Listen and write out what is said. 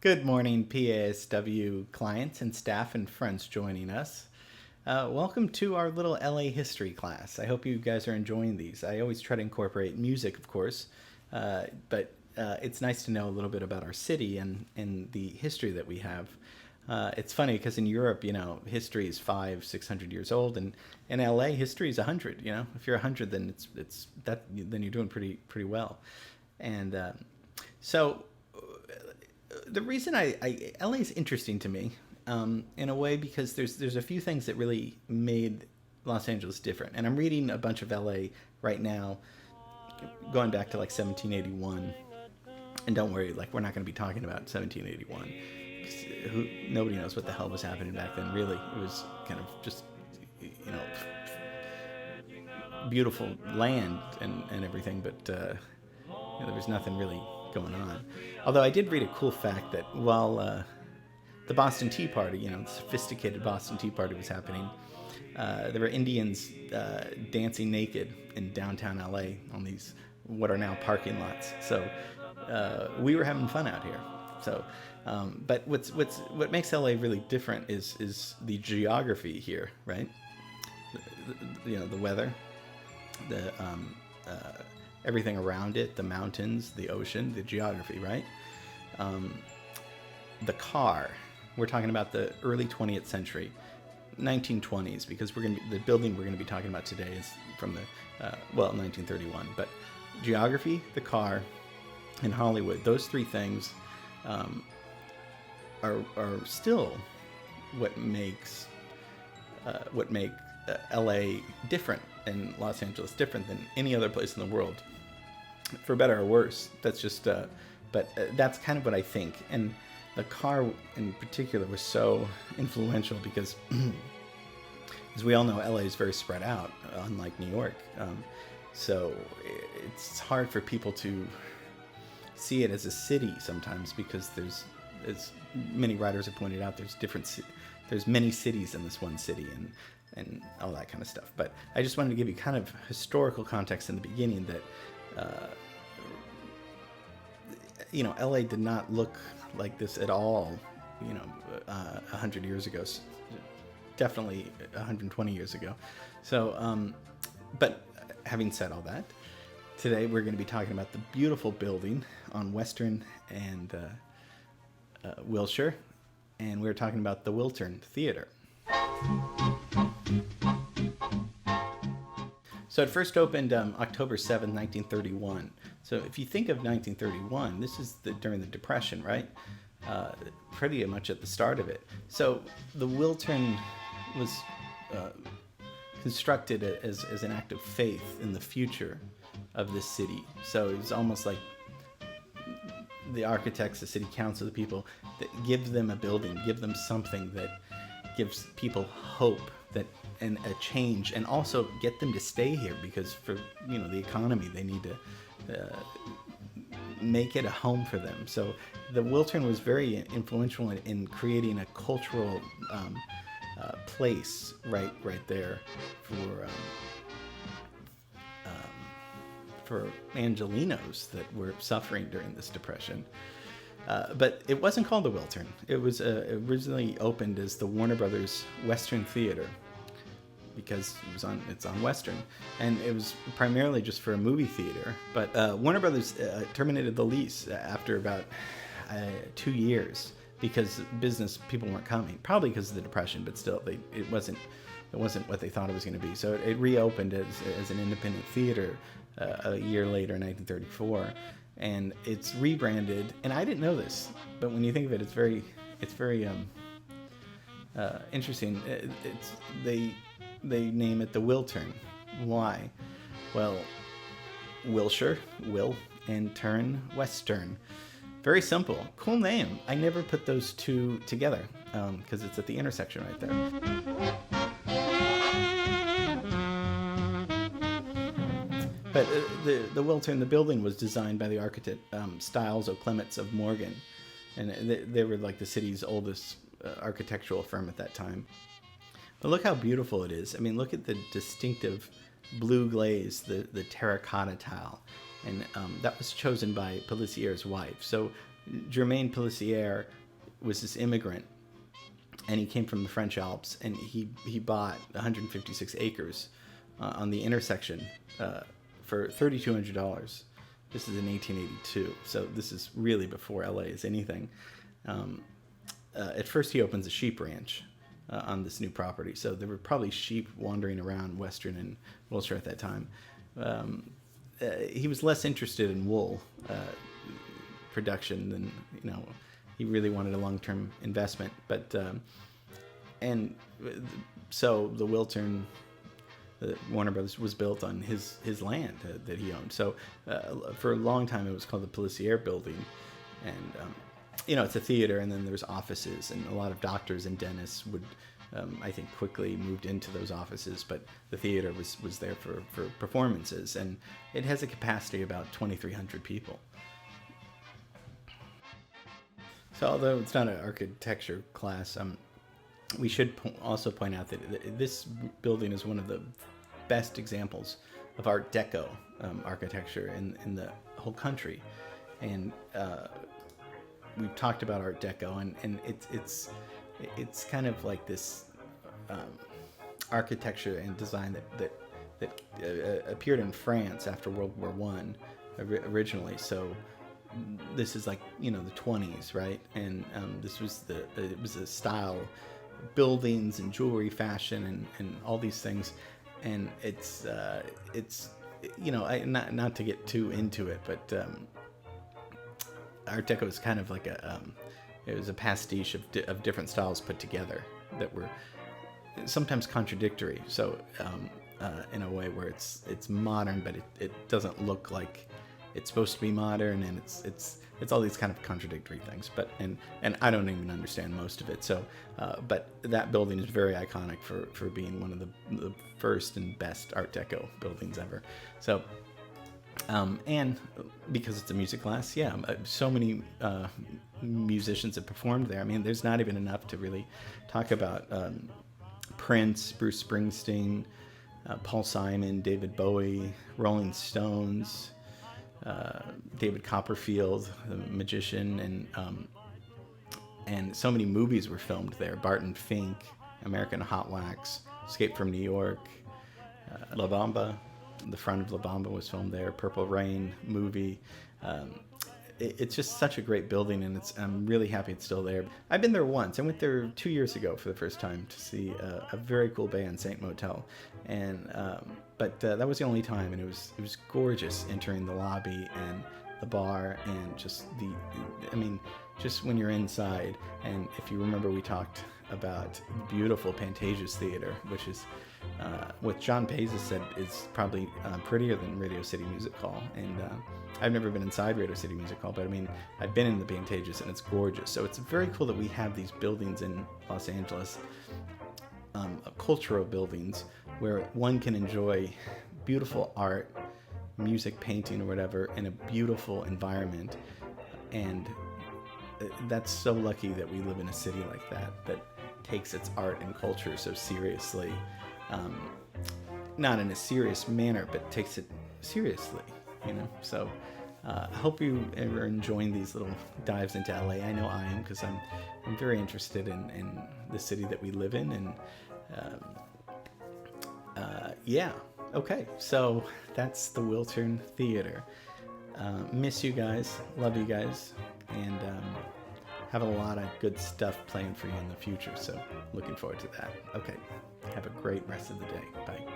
Good morning, PASW clients and staff and friends joining us. Welcome to our little LA history class. I hope you guys are enjoying these. I always try to incorporate music, of course, but it's nice to know a little bit about our city and the history that we have. It's funny because in Europe, history is 600 years old, and in LA, history is 100. If you're 100, then then you're doing pretty well. And so the reason LA is interesting to me, in a way, because there's a few things that really made Los Angeles different. And I'm reading a bunch of LA right now, going back to like 1781. And don't worry, like we're not going to be talking about 1781. Nobody knows what the hell was happening back then. Really, it was kind of just beautiful land and everything, but there was nothing really going on. Although I did read a cool fact that while the Boston Tea Party, the sophisticated Boston Tea Party was happening, there were Indians dancing naked in downtown LA on these what are now parking lots. So we were having fun out here. So, but what makes LA really different is the geography here, right? The weather, the everything around it, the mountains, the ocean, the geography, right? The car. We're talking about the early 20th century, 1920s, because the building we're going to be talking about today is from the 1931. But geography, the car, and Hollywood. Those three things are still what make LA different and Los Angeles different than any other place in the world, for better or worse. That's just but that's kind of what I think. And the car in particular was so influential because as we all know, LA is very spread out, unlike New York, so it's hard for people to see it as a city sometimes, because as many writers have pointed out, there's many cities in this one city and all that kind of stuff. But I just wanted to give you kind of historical context in the beginning that LA did not look like this at all 100 years ago, definitely 120 years ago. So but having said all that, today we're going to be talking about the beautiful building on Western and Wilshire, and we're talking about the Wiltern Theater. So it first opened October 7th, 1931. So if you think of 1931, this is during the Depression, right? Pretty much at the start of it. So the Wiltern was constructed as an act of faith in the future of this city. So it was almost like the architects, the city council, the people that give them a building, give them something that gives people hope and a change, and also get them to stay here, because for the economy, they need to make it a home for them. So the Wiltern was very influential in creating a cultural place right there for Angelenos that were suffering during this Depression. But it wasn't called the Wiltern. It was originally opened as the Warner Brothers Western Theater, because it's on Western, and it was primarily just for a movie theater. But Warner Brothers terminated the lease after about 2 years because people weren't coming, probably because of the Depression, but still it wasn't what they thought it was going to be. So it reopened as an independent theater a year later, in 1934, and it's rebranded. And I didn't know this, but when you think of it, it's very interesting. They name it the Wiltern. Why? Well, Wilshire, Will, and Turn, Western. Very simple. Cool name. I never put those two together because it's at the intersection right there. But the Wiltern, the building, was designed by the architect Stiles O'Clements of Morgan, and they were like the city's oldest architectural firm at that time. But look how beautiful it is. I mean, look at the distinctive blue glaze, the terracotta tile, and that was chosen by Pellicier's wife. So Germain Pelissier was this immigrant, and he came from the French Alps, and he bought 156 acres on the intersection for $3,200. This is in 1882, so this is really before LA is anything. At first, he opens a sheep ranch on this new property, so there were probably sheep wandering around Western and Wiltshire at that time. He was less interested in wool production than, he really wanted a long-term investment. But and so the Wiltern, Warner Brothers, was built on his land that he owned. So for a long time, it was called the Pelissier Building, and it's a theater, and then there's offices, and a lot of doctors and dentists would, I think, quickly moved into those offices, but the theater was there for performances, and it has a capacity of about 2,300 people. So although it's not an architecture class, we should also point out that this building is one of the best examples of Art Deco architecture in the whole country, and we've talked about Art Deco, and it's kind of like this architecture and design that appeared in France after World War I originally. So this is like the 20s, right? And this was it was a style, buildings and jewelry, fashion, and all these things, and it's not to get too into it, but Art Deco is kind of like it was a pastiche of different styles put together that were sometimes contradictory. So in a way where it's modern, but it doesn't look like it's supposed to be modern, and it's all these kind of contradictory things. But and I don't even understand most of it. So but that building is very iconic for being one of the first and best Art Deco buildings ever. So. And because it's a music class, so many musicians have performed there. I mean, there's not even enough to really talk about Prince, Bruce Springsteen, Paul Simon, David Bowie, Rolling Stones, David Copperfield, the magician, and so many movies were filmed there. Barton Fink, American Hot Wax, Escape from New York, La Bamba. The front of La Bamba was filmed there. Purple Rain movie. It's just such a great building, and I'm really happy it's still there. I've been there once. I went there 2 years ago for the first time to see a very cool band, Saint Motel, and but that was the only time, and it was gorgeous entering the lobby and the bar, and just just when you're inside. And if you remember, we talked about beautiful Pantages Theater, which is what John Pazes said is probably prettier than Radio City Music Hall. And I've never been inside Radio City Music Hall, but I've been in the Pantages, and it's gorgeous. So it's very cool that we have these buildings in Los Angeles, cultural buildings, where one can enjoy beautiful art, music, painting, or whatever, in a beautiful environment. And that's so lucky that we live in a city like that takes its art and culture so seriously. Not in a serious manner, but takes it seriously, So I hope you are enjoying these little dives into LA. I know I am, because I'm very interested in the city that we live in. And okay, so that's the Wiltern Theater. Miss you guys, love you guys, and have a lot of good stuff planned for you in the future. So looking forward to that. Okay, have a great rest of the day. Bye.